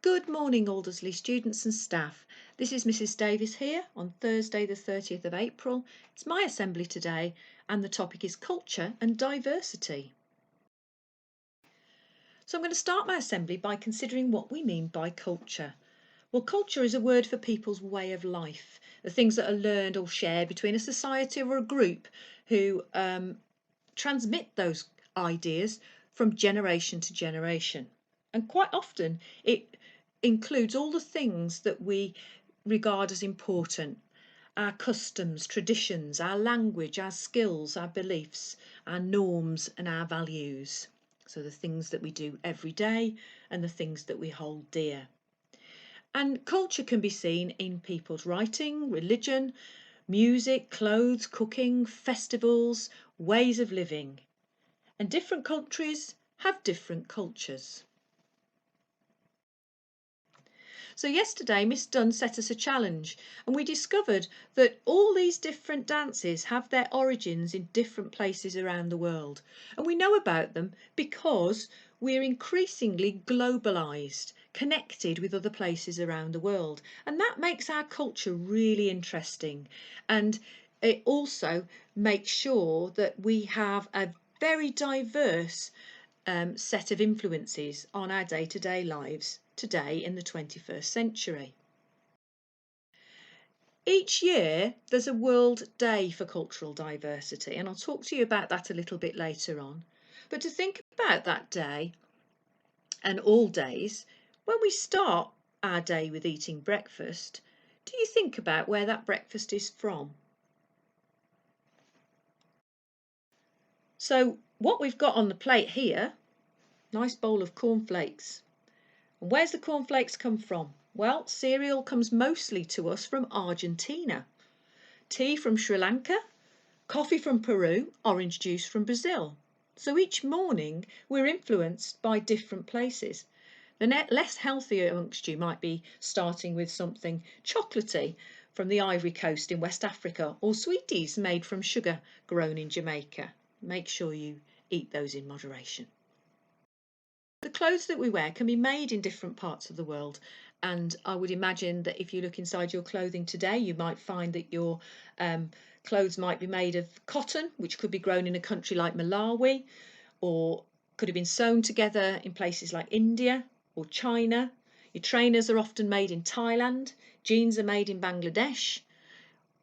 Good morning, Aldersley students and staff. This is Mrs Davies here on Thursday the 30th of April. It's my assembly today and the topic is culture and diversity. So I'm going to start my assembly by considering what we mean by culture. Well, culture is a word for people's way of life, the things that are learned or shared between a society or a group who transmit those ideas from generation to generation. And quite often it includes all the things that we regard as important: our customs, traditions, our language, our skills, our beliefs, our norms and our values. So the things that we do every day and the things that we hold dear. And culture can be seen in people's writing, religion, music, clothes, cooking, festivals, ways of living. And different countries have different cultures. So yesterday Miss Dunn set us a challenge and we discovered that all these different dances have their origins in different places around the world. And we know about them because we're increasingly globalised, connected with other places around the world. And that makes our culture really interesting. And it also makes sure that we have a very diverse set of influences on our day-to-day lives today in the 21st century. Each year there's a World Day for Cultural Diversity, and I'll talk to you about that a little bit later on. But to think about that day and all days, when we start our day with eating breakfast, do you think about where that breakfast is from? So what we've got on the plate here, nice bowl of cornflakes. And where's the cornflakes come from? Well, cereal comes mostly to us from Argentina, tea from Sri Lanka, coffee from Peru, orange juice from Brazil. So each morning we're influenced by different places. The less healthier amongst you might be starting with something chocolatey from the Ivory Coast in West Africa, or sweeties made from sugar grown in Jamaica. Make sure you eat those in moderation. The clothes that we wear can be made in different parts of the world, and I would imagine that if you look inside your clothing today, you might find that your clothes might be made of cotton, which could be grown in a country like Malawi, or could have been sewn together in places like India or China. Your trainers are often made in Thailand, jeans are made in Bangladesh.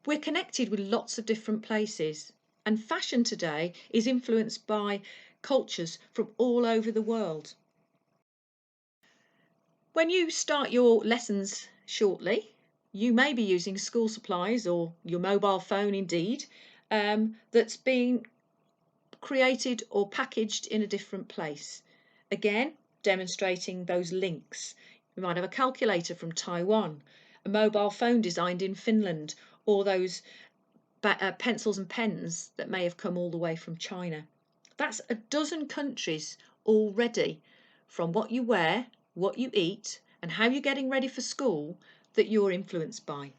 We're connected with lots of different places, and fashion today is influenced by cultures from all over the world. When you start your lessons shortly, you may be using school supplies or your mobile phone indeed, that's been created or packaged in a different place. Again, demonstrating those links. You might have a calculator from Taiwan, a mobile phone designed in Finland, or those pencils and pens that may have come all the way from China. That's a dozen countries already, from what you wear, what you eat, and how you're getting ready for school, that you're influenced by.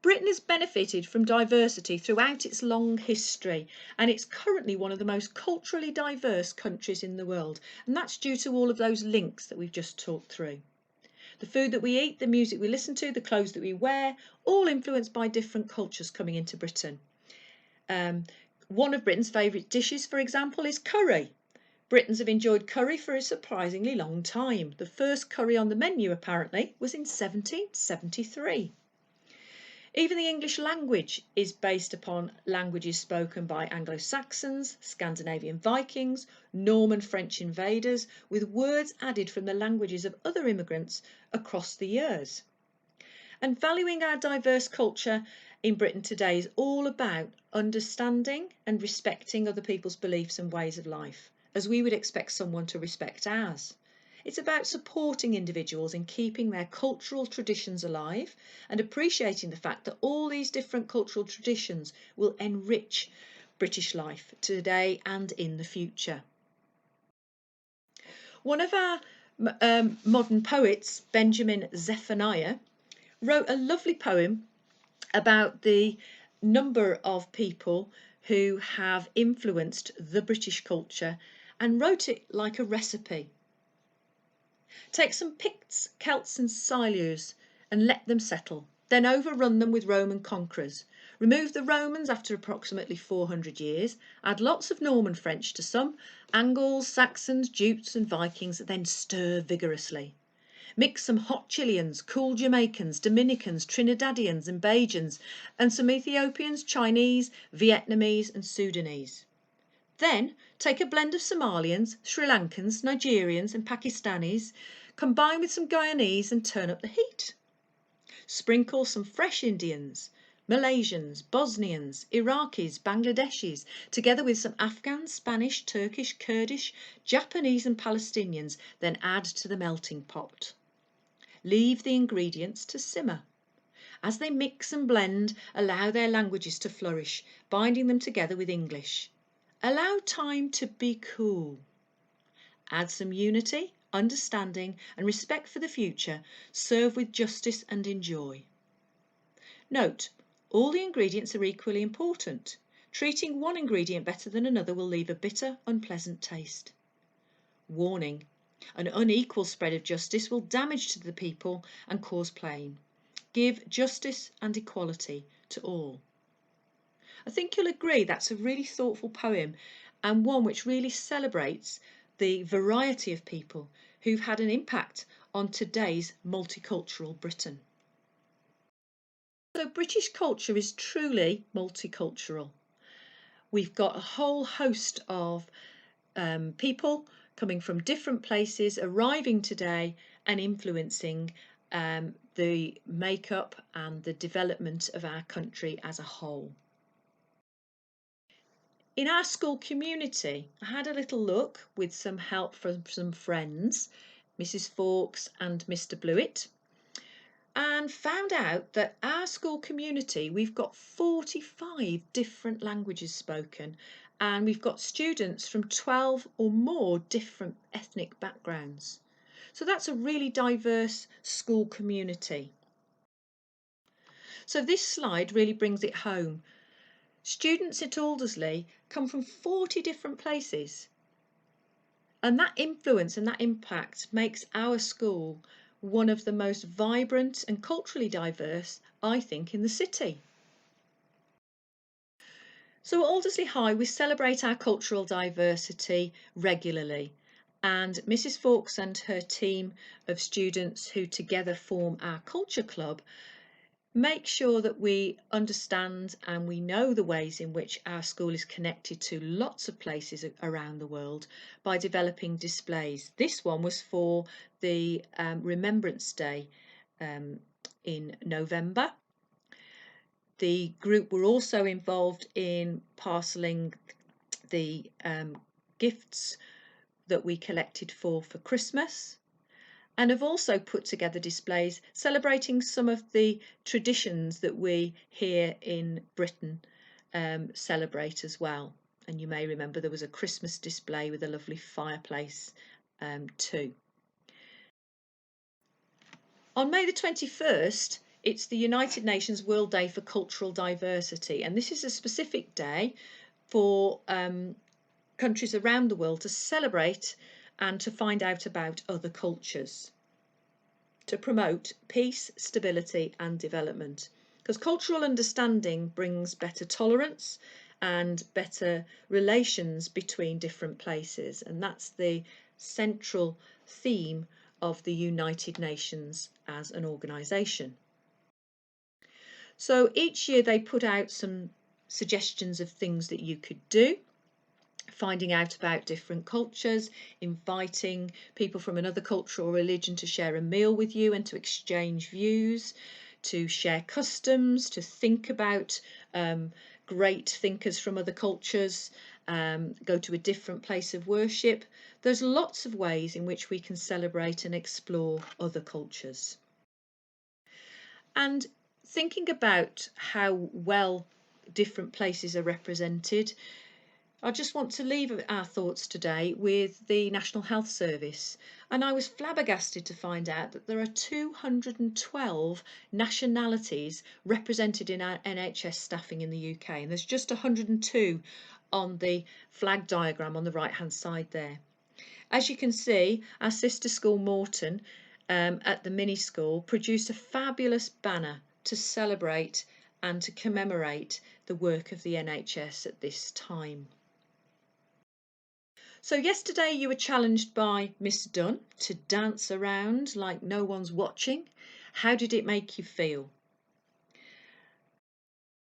Britain has benefited from diversity throughout its long history, and it's currently one of the most culturally diverse countries in the world, and that's due to all of those links that we've just talked through. The food that we eat, the music we listen to, the clothes that we wear, all influenced by different cultures coming into Britain. One of Britain's favourite dishes, for example, is curry. Britons have enjoyed curry for a surprisingly long time. The first curry on the menu, apparently, was in 1773. Even the English language is based upon languages spoken by Anglo-Saxons, Scandinavian Vikings, Norman French invaders, with words added from the languages of other immigrants across the years. And valuing our diverse culture in Britain today is all about understanding and respecting other people's beliefs and ways of life, as we would expect someone to respect ours. It's about supporting individuals in keeping their cultural traditions alive and appreciating the fact that all these different cultural traditions will enrich British life today and in the future. One of our modern poets, Benjamin Zephaniah, wrote a lovely poem about the number of people who have influenced the British culture and wrote it like a recipe. Take some Picts, Celts and Silures and let them settle. Then overrun them with Roman conquerors. Remove the Romans after approximately 400 years. Add lots of Norman French to some, Angles, Saxons, Jutes and Vikings, then stir vigorously. Mix some hot Chileans, cool Jamaicans, Dominicans, Trinidadians and Bajans, and some Ethiopians, Chinese, Vietnamese and Sudanese. Then take a blend of Somalians, Sri Lankans, Nigerians and Pakistanis, combine with some Guyanese and turn up the heat. Sprinkle some fresh Indians, Malaysians, Bosnians, Iraqis, Bangladeshis, together with some Afghans, Spanish, Turkish, Kurdish, Japanese and Palestinians, then add to the melting pot. Leave the ingredients to simmer. As they mix and blend, allow their languages to flourish, binding them together with English. Allow time to be cool. Add some unity, understanding and respect for the future. Serve with justice and enjoy. Note, all the ingredients are equally important. Treating one ingredient better than another will leave a bitter, unpleasant taste. Warning, an unequal spread of justice will damage to the people and cause pain. Give justice and equality to all. I think you'll agree that's a really thoughtful poem and one which really celebrates the variety of people who've had an impact on today's multicultural Britain. So British culture is truly multicultural. We've got a whole host of people coming from different places, arriving today and influencing the makeup and the development of our country as a whole. In our school community, I had a little look with some help from some friends, Mrs Fawkes and Mr Blewett, and found out that our school community, we've got 45 different languages spoken, and we've got students from 12 or more different ethnic backgrounds. So that's a really diverse school community. So this slide really brings it home. Students at Aldersley come from 40 different places, and that influence and that impact makes our school one of the most vibrant and culturally diverse, I think, in the city. So at Aldersley High we celebrate our cultural diversity regularly, and Mrs Fawkes and her team of students who together form our culture club make sure that we understand and we know the ways in which our school is connected to lots of places around the world by developing displays. This one was for the Remembrance Day in November. The group were also involved in parcelling the gifts that we collected for Christmas, and have also put together displays celebrating some of the traditions that we here in Britain celebrate as well. And you may remember there was a Christmas display with a lovely fireplace too. On May the 21st, it's the United Nations World Day for Cultural Diversity, and this is a specific day for countries around the world to celebrate and to find out about other cultures, to promote peace, stability and development. Because cultural understanding brings better tolerance and better relations between different places, and that's the central theme of the United Nations as an organisation. So each year they put out some suggestions of things that you could do, finding out about different cultures, inviting people from another culture or religion to share a meal with you and to exchange views, to share customs, to think about great thinkers from other cultures, go to a different place of worship. There's lots of ways in which we can celebrate and explore other cultures. And thinking about how well different places are represented, I just want to leave our thoughts today with the National Health Service, and I was flabbergasted to find out that there are 212 nationalities represented in our NHS staffing in the UK, and there's just 102 on the flag diagram on the right hand side there. As you can see, our sister school Morton at the mini school produced a fabulous banner to celebrate and to commemorate the work of the NHS at this time. So yesterday you were challenged by Miss Dunn to dance around like no one's watching. How did it make you feel?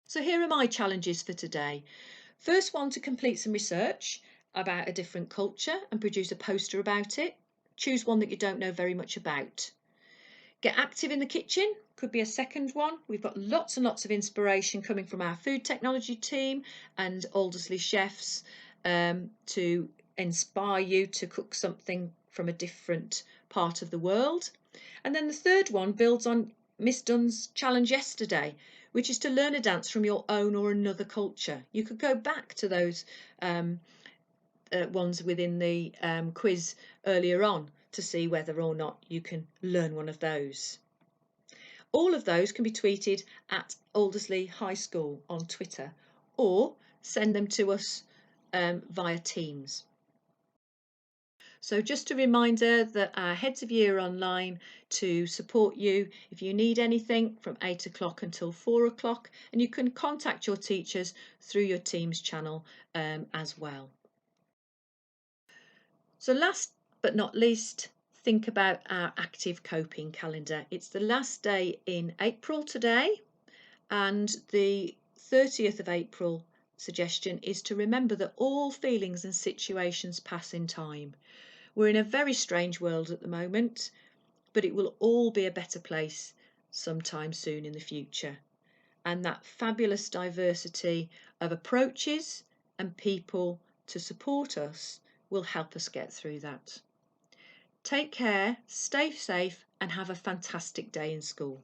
So here are my challenges for today. First one, to complete some research about a different culture and produce a poster about it. Choose one that you don't know very much about. Get active in the kitchen could be a second one. We've got lots and lots of inspiration coming from our food technology team and Aldersley chefs to inspire you to cook something from a different part of the world. And then the third one builds on Miss Dunn's challenge yesterday, which is to learn a dance from your own or another culture. You could go back to those ones within the quiz earlier on to see whether or not you can learn one of those. All of those can be tweeted at Aldersley High School on Twitter, or send them to us via Teams. So just a reminder that our heads of year are online to support you if you need anything from 8 o'clock until 4 o'clock, and you can contact your teachers through your Teams channel as well. So last but not least, think about our active coping calendar. It's the last day in April today, and the 30th of April suggestion is to remember that all feelings and situations pass in time. We're in a very strange world at the moment, but it will all be a better place sometime soon in the future. And that fabulous diversity of approaches and people to support us will help us get through that. Take care, stay safe, and have a fantastic day in school.